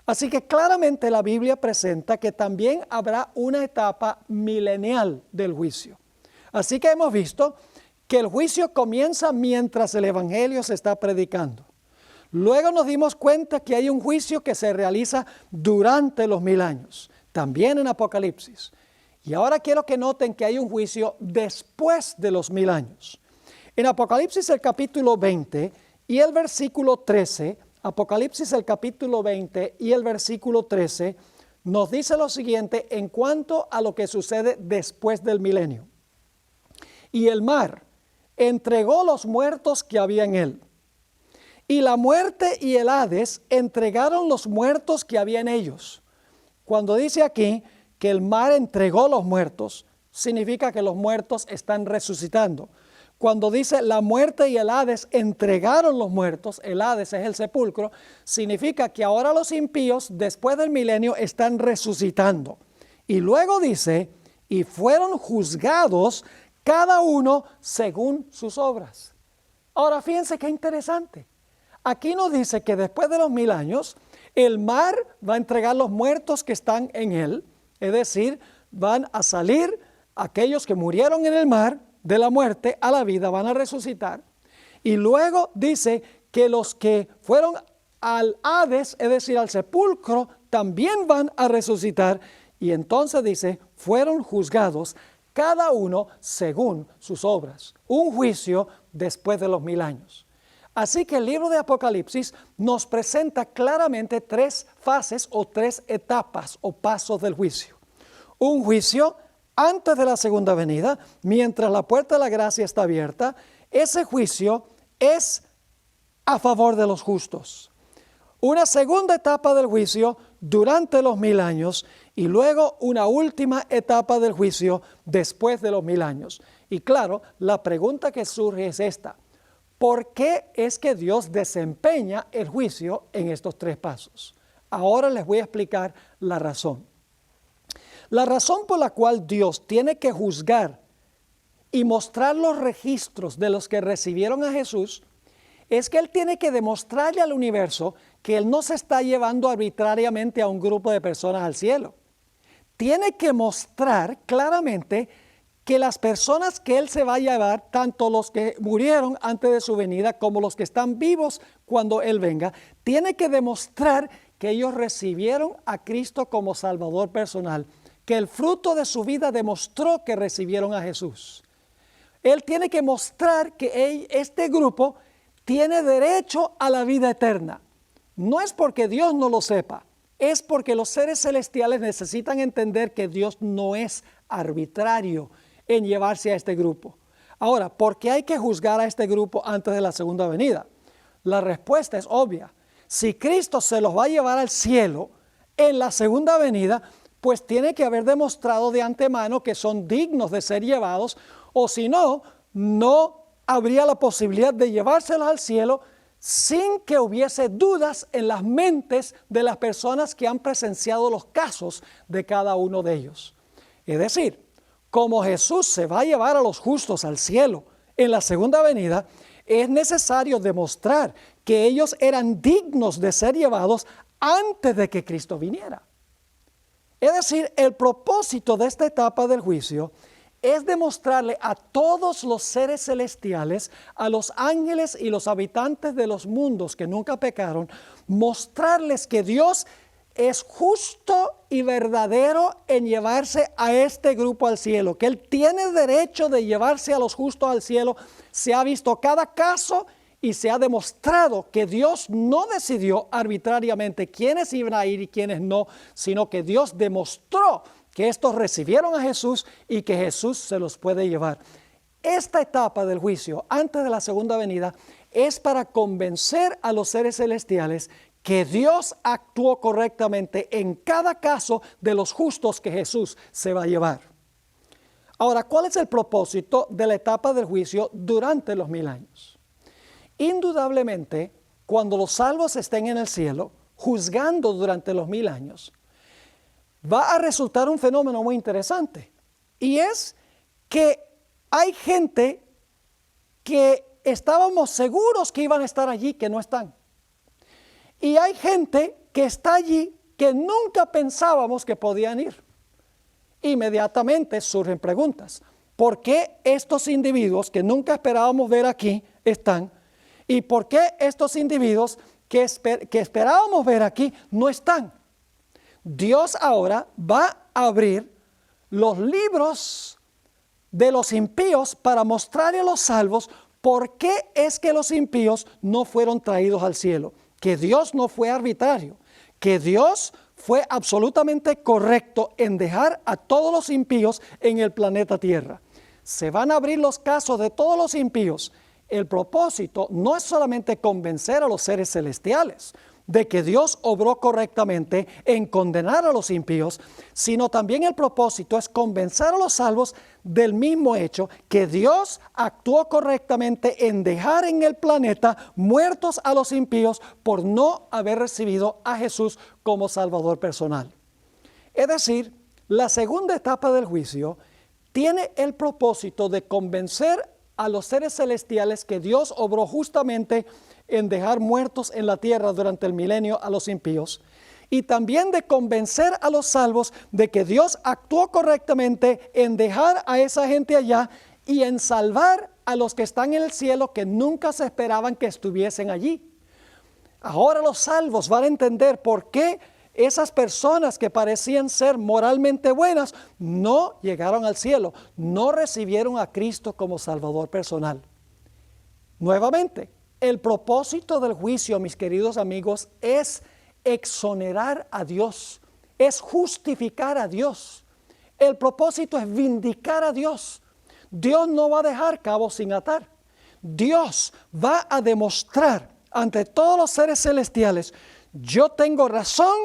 Así que claramente la Biblia presenta que también habrá una etapa milenial del juicio. Así que hemos visto que el juicio comienza mientras el Evangelio se está predicando. Luego nos dimos cuenta que hay un juicio que se realiza durante los 1000 años, también en Apocalipsis. Y ahora quiero que noten que hay un juicio después de los 1000 años. En Apocalipsis el capítulo 20 y el versículo 13, Apocalipsis el capítulo 20 y el versículo 13 nos dice lo siguiente en cuanto a lo que sucede después del milenio. Y el mar entregó los muertos que había en él. Y la muerte y el Hades entregaron los muertos que había en ellos. Cuando dice aquí que el mar entregó los muertos, significa que los muertos están resucitando. Cuando dice la muerte y el Hades entregaron los muertos, el Hades es el sepulcro, significa que ahora los impíos después del milenio están resucitando. Y luego dice, y fueron juzgados cada uno según sus obras. Ahora fíjense qué interesante. Aquí nos dice que después de los 1000 años, el mar va a entregar los muertos que están en él, es decir, van a salir aquellos que murieron en el mar, de la muerte a la vida, van a resucitar. Y luego dice que los que fueron al Hades, es decir, al sepulcro, también van a resucitar. Y entonces dice, fueron juzgados cada uno según sus obras. Un juicio después de los 1000 años. Así que el libro de Apocalipsis nos presenta claramente 3 fases o 3 etapas o pasos del juicio. Un juicio antes de la segunda venida, mientras la puerta de la gracia está abierta. Ese juicio es a favor de los justos. Una segunda etapa del juicio durante los 1000 años y luego una última etapa del juicio después de los 1000 años. Y claro, la pregunta que surge es esta: ¿por qué es que Dios desempeña el juicio en estos 3 pasos? Ahora les voy a explicar la razón. La razón por la cual Dios tiene que juzgar y mostrar los registros de los que recibieron a Jesús es que Él tiene que demostrarle al universo que Él no se está llevando arbitrariamente a un grupo de personas al cielo. Tiene que mostrar claramente que las personas que Él se va a llevar, tanto los que murieron antes de su venida como los que están vivos cuando Él venga, tiene que demostrar que ellos recibieron a Cristo como Salvador personal, que el fruto de su vida demostró que recibieron a Jesús. Él tiene que mostrar que este grupo tiene derecho a la vida eterna. No es porque Dios no lo sepa, es porque los seres celestiales necesitan entender que Dios no es arbitrario en llevarse a este grupo. Ahora, ¿por qué hay que juzgar a este grupo antes de la segunda venida? La respuesta es obvia. Si Cristo se los va a llevar al cielo en la segunda venida, pues tiene que haber demostrado de antemano que son dignos de ser llevados, o si no, no habría la posibilidad de llevárselos al cielo sin que hubiese dudas en las mentes de las personas que han presenciado los casos de cada uno de ellos. Es decir, como Jesús se va a llevar a los justos al cielo en la segunda venida, es necesario demostrar que ellos eran dignos de ser llevados antes de que Cristo viniera. Es decir, el propósito de esta etapa del juicio es demostrarle a todos los seres celestiales, a los ángeles y los habitantes de los mundos que nunca pecaron, mostrarles que Dios es justo y verdadero en llevarse a este grupo al cielo, que Él tiene derecho de llevarse a los justos al cielo. Se ha visto cada caso y se ha demostrado que Dios no decidió arbitrariamente quiénes iban a ir y quiénes no, sino que Dios demostró que estos recibieron a Jesús y que Jesús se los puede llevar. esta etapa del juicio, antes de la segunda venida, es para convencer a los seres celestiales que Dios actuó correctamente en cada caso de los justos que Jesús se va a llevar. Ahora, ¿cuál es el propósito de la etapa del juicio durante los 1000 años? Indudablemente, cuando los salvos estén en el cielo, juzgando durante los 1000 años, va a resultar un fenómeno muy interesante. Y es que hay gente que estábamos seguros que iban a estar allí, que no están. Y hay gente que está allí que nunca pensábamos que podían ir. Inmediatamente surgen preguntas. ¿Por qué estos individuos que nunca esperábamos ver aquí están? ¿Y por qué estos individuos que esperábamos ver aquí no están? Dios ahora va a abrir los libros de los impíos para mostrarle a los salvos por qué es que los impíos no fueron traídos al cielo. Que Dios no fue arbitrario, que Dios fue absolutamente correcto en dejar a todos los impíos en el planeta Tierra. Se van a abrir los casos de todos los impíos. El propósito no es solamente convencer a los seres celestiales de que Dios obró correctamente en condenar a los impíos, sino también el propósito es convencer a los salvos del mismo hecho que Dios actuó correctamente en dejar en el planeta muertos a los impíos por no haber recibido a Jesús como Salvador personal. Es decir, la segunda etapa del juicio tiene el propósito de convencer a los seres celestiales que Dios obró justamente en dejar muertos en la tierra durante el milenio a los impíos, y también de convencer a los salvos de que Dios actuó correctamente en dejar a esa gente allá y en salvar a los que están en el cielo que nunca se esperaban que estuviesen allí. Ahora los salvos van a entender por qué esas personas que parecían ser moralmente buenas no llegaron al cielo, no recibieron a Cristo como Salvador personal. Nuevamente, el propósito del juicio, mis queridos amigos, es exonerar a Dios, es justificar a Dios. El propósito es vindicar a Dios. Dios no va a dejar cabos sin atar. Dios va a demostrar ante todos los seres celestiales: yo tengo razón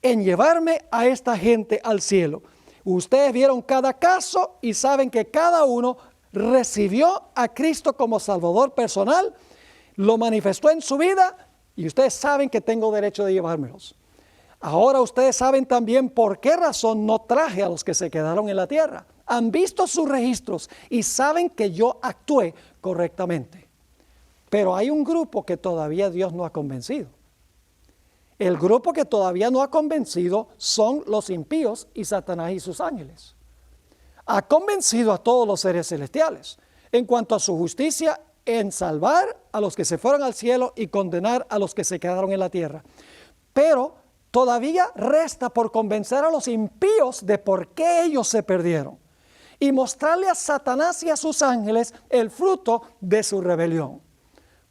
en llevarme a esta gente al cielo. Ustedes vieron cada caso y saben que cada uno recibió a Cristo como Salvador personal, lo manifestó en su vida y ustedes saben que tengo derecho de llevármelos. Ahora ustedes saben también por qué razón no traje a los que se quedaron en la tierra. Han visto sus registros y saben que yo actué correctamente. Pero hay un grupo que todavía Dios no ha convencido. El grupo que todavía no ha convencido son los impíos y Satanás y sus ángeles. Ha convencido a todos los seres celestiales en cuanto a su justicia en salvar a los que se fueron al cielo y condenar a los que se quedaron en la tierra. Pero todavía resta por convencer a los impíos de por qué ellos se perdieron y mostrarle a Satanás y a sus ángeles el fruto de su rebelión.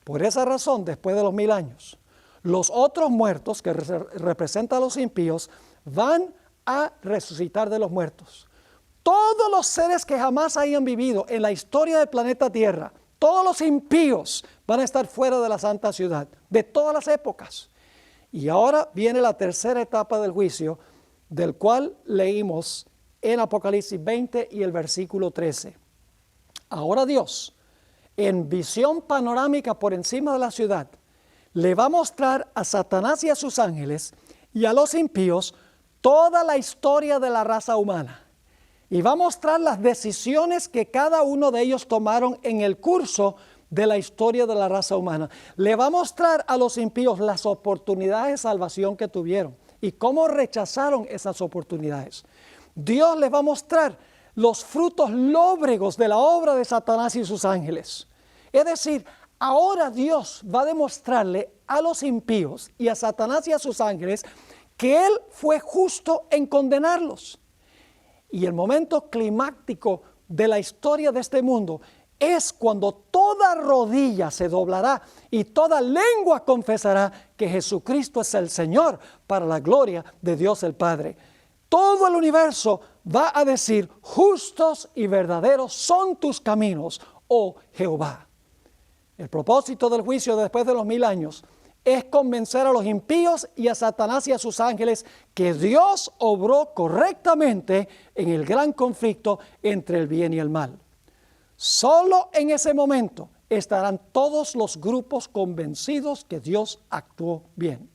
Por esa razón, después de los 1000 años, los otros muertos que representan a los impíos van a resucitar de los muertos. Todos los seres que jamás hayan vivido en la historia del planeta Tierra, todos los impíos van a estar fuera de la santa ciudad, de todas las épocas. Y ahora viene la tercera etapa del juicio, del cual leímos en Apocalipsis 20 y el versículo 13. Ahora Dios, en visión panorámica por encima de la ciudad, le va a mostrar a Satanás y a sus ángeles y a los impíos toda la historia de la raza humana. Y va a mostrar las decisiones que cada uno de ellos tomaron en el curso de la historia de la raza humana. Le va a mostrar a los impíos las oportunidades de salvación que tuvieron y cómo rechazaron esas oportunidades. Dios les va a mostrar los frutos lóbregos de la obra de Satanás y sus ángeles. Es decir, ahora Dios va a demostrarle a los impíos y a Satanás y a sus ángeles que Él fue justo en condenarlos. Y el momento climático de la historia de este mundo es cuando toda rodilla se doblará y toda lengua confesará que Jesucristo es el Señor para la gloria de Dios el Padre. Todo el universo va a decir: justos y verdaderos son tus caminos, oh Jehová. El propósito del juicio después de los 1000 años es convencer a los impíos y a Satanás y a sus ángeles que Dios obró correctamente en el gran conflicto entre el bien y el mal. Solo en ese momento estarán todos los grupos convencidos que Dios actuó bien.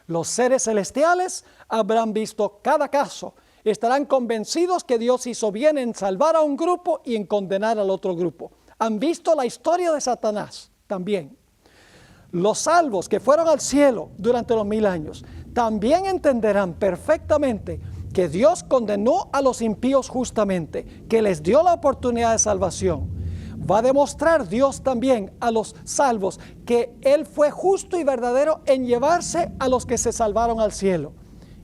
Los seres celestiales habrán visto cada caso, estarán convencidos que Dios hizo bien en salvar a un grupo y en condenar al otro grupo. Han visto la historia de Satanás también. Los salvos que fueron al cielo durante los 1000 años también entenderán perfectamente que Dios condenó a los impíos justamente, que les dio la oportunidad de salvación. Va a demostrar Dios también a los salvos que Él fue justo y verdadero en llevarse a los que se salvaron al cielo.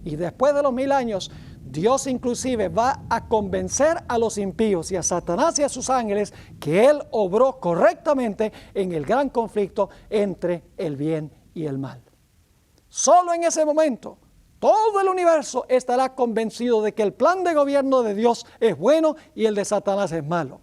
Y después de los 1000 años, Dios inclusive va a convencer a los impíos y a Satanás y a sus ángeles que Él obró correctamente en el gran conflicto entre el bien y el mal. Solo en ese momento, todo el universo estará convencido de que el plan de gobierno de Dios es bueno y el de Satanás es malo.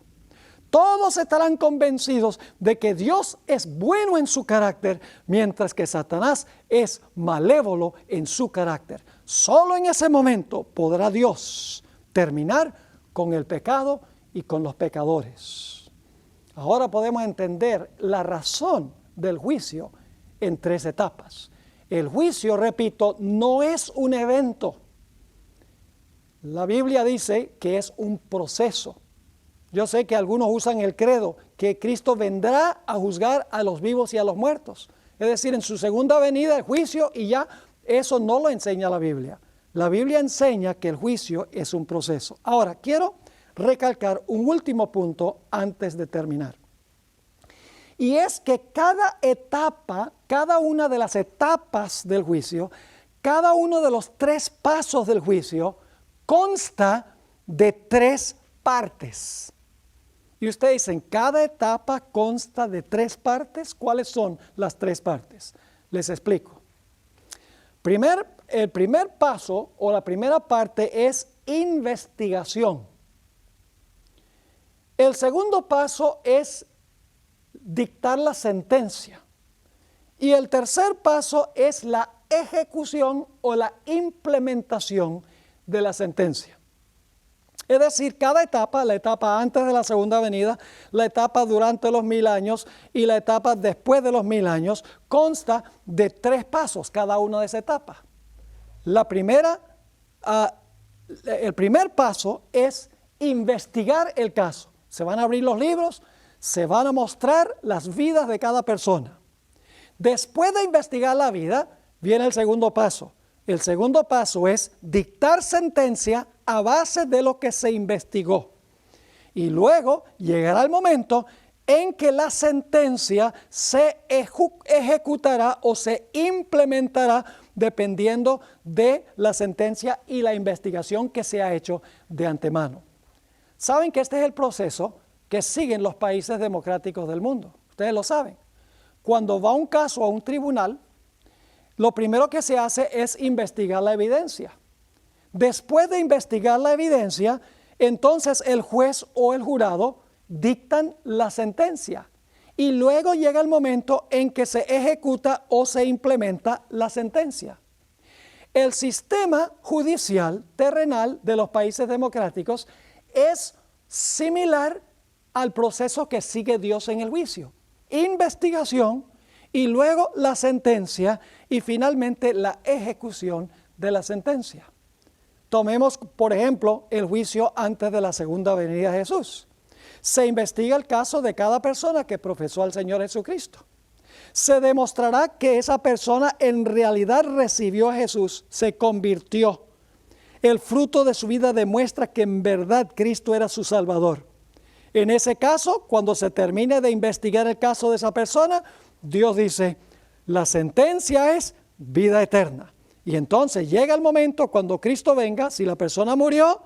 Todos estarán convencidos de que Dios es bueno en su carácter, mientras que Satanás es malévolo en su carácter. Solo en ese momento podrá Dios terminar con el pecado y con los pecadores. Ahora podemos entender la razón del juicio en 3 etapas. El juicio, repito, no es un evento. La Biblia dice que es un proceso. Yo sé que algunos usan el credo que Cristo vendrá a juzgar a los vivos y a los muertos. Es decir, en su segunda venida el juicio, y ya eso no lo enseña la Biblia. La Biblia enseña que el juicio es un proceso. Ahora, quiero recalcar un último punto antes de terminar. Y es que cada etapa, cada una de las etapas del juicio, cada uno de los 3 pasos del juicio consta de 3 partes. Y ustedes dicen, ¿cada etapa consta de 3 partes? ¿Cuáles son las 3 partes? Les explico. El primer paso o la primera parte es investigación. El segundo paso es dictar la sentencia. Y el tercer paso es la ejecución o la implementación de la sentencia. Es decir, cada etapa, la etapa antes de la segunda venida, la etapa durante los 1000 años y la etapa después de los 1000 años, consta de 3 pasos cada una de esas etapas. El primer paso es investigar el caso. Se van a abrir los libros, se van a mostrar las vidas de cada persona. Después de investigar la vida, viene el segundo paso. El segundo paso es dictar sentencia a base de lo que se investigó. Y luego llegará el momento en que la sentencia se ejecutará o se implementará dependiendo de la sentencia y la investigación que se ha hecho de antemano. Saben que este es el proceso que siguen los países democráticos del mundo. Ustedes lo saben. Cuando va un caso a un tribunal, lo primero que se hace es investigar la evidencia. Después de investigar la evidencia, entonces el juez o el jurado dictan la sentencia. Y luego llega el momento en que se ejecuta o se implementa la sentencia. El sistema judicial terrenal de los países democráticos es similar al proceso que sigue Dios en el juicio. Investigación y luego la sentencia y finalmente la ejecución de la sentencia. Tomemos, por ejemplo, el juicio antes de la segunda venida de Jesús. Se investiga el caso de cada persona que profesó al Señor Jesucristo. Se demostrará que esa persona en realidad recibió a Jesús, se convirtió. El fruto de su vida demuestra que en verdad Cristo era su Salvador. En ese caso, cuando se termine de investigar el caso de esa persona, Dios dice, la sentencia es vida eterna. Y entonces llega el momento cuando Cristo venga, si la persona murió,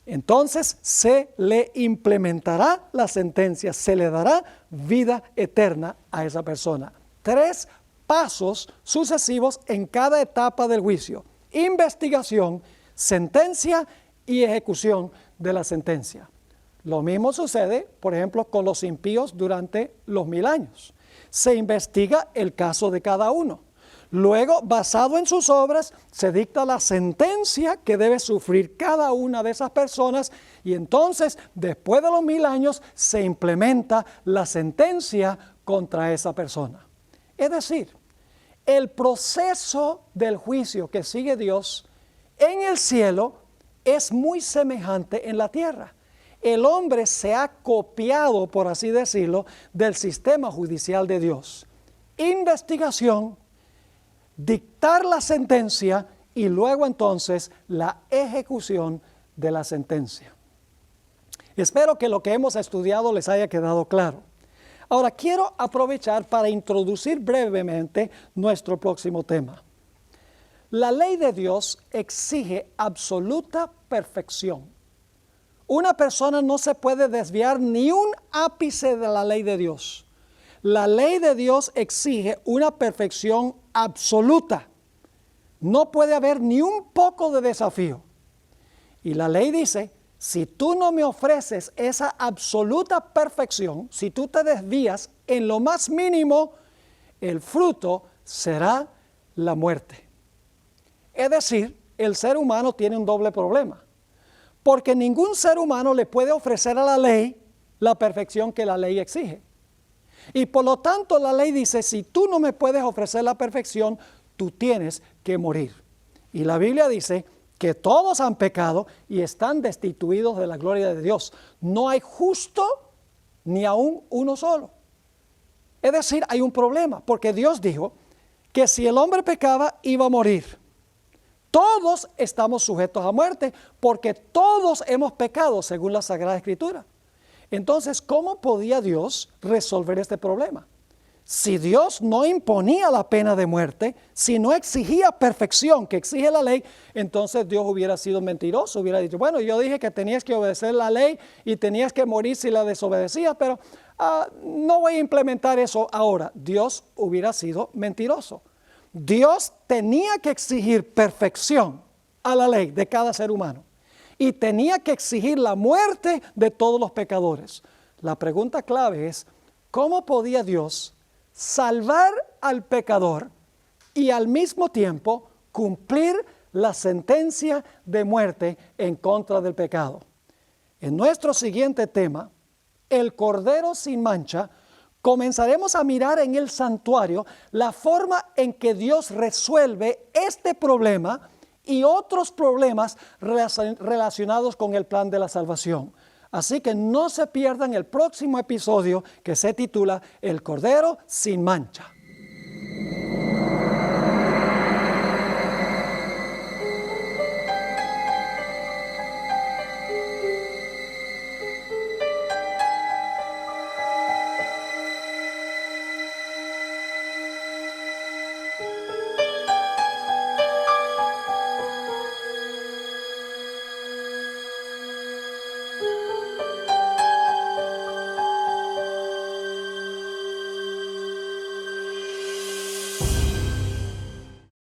entonces se le implementará la sentencia, se le dará vida eterna a esa persona. 3 pasos sucesivos en cada etapa del juicio: investigación, sentencia y ejecución de la sentencia. Lo mismo sucede, por ejemplo, con los impíos durante los 1000 años. Se investiga el caso de cada uno. Luego, basado en sus obras, se dicta la sentencia que debe sufrir cada una de esas personas y entonces, después de los 1000 años, se implementa la sentencia contra esa persona. Es decir, el proceso del juicio que sigue Dios en el cielo es muy semejante en la tierra. El hombre se ha copiado, por así decirlo, del sistema judicial de Dios. Investigación, dictar la sentencia y luego entonces la ejecución de la sentencia. Espero que lo que hemos estudiado les haya quedado claro. Ahora quiero aprovechar para introducir brevemente nuestro próximo tema. La ley de Dios exige absoluta perfección. Una persona no se puede desviar ni un ápice de la ley de Dios. La ley de Dios exige una perfección absoluta. No puede haber ni un poco de desafío. Y la ley dice, si tú no me ofreces esa absoluta perfección, si tú te desvías en lo más mínimo, el fruto será la muerte. Es decir, el ser humano tiene un doble problema, porque ningún ser humano le puede ofrecer a la ley la perfección que la ley exige. Y por lo tanto la ley dice, si tú no me puedes ofrecer la perfección, tú tienes que morir. Y la Biblia dice que todos han pecado y están destituidos de la gloria de Dios. No hay justo ni aún uno solo. Es decir, hay un problema, porque Dios dijo que si el hombre pecaba, iba a morir. Todos estamos sujetos a muerte, porque todos hemos pecado, según la Sagrada Escritura. Entonces, ¿cómo podía Dios resolver este problema? Si Dios no imponía la pena de muerte, si no exigía perfección que exige la ley, entonces Dios hubiera sido mentiroso, hubiera dicho, bueno, yo dije que tenías que obedecer la ley y tenías que morir si la desobedecías, pero no voy a implementar eso ahora. Dios hubiera sido mentiroso. Dios tenía que exigir perfección a la ley de cada ser humano y tenía que exigir la muerte de todos los pecadores. La pregunta clave es, ¿cómo podía Dios salvar al pecador y al mismo tiempo cumplir la sentencia de muerte en contra del pecado? En nuestro siguiente tema, el Cordero sin mancha, comenzaremos a mirar en el santuario la forma en que Dios resuelve este problema y otros problemas relacionados con el plan de la salvación. Así que no se pierdan el próximo episodio que se titula El Cordero sin mancha.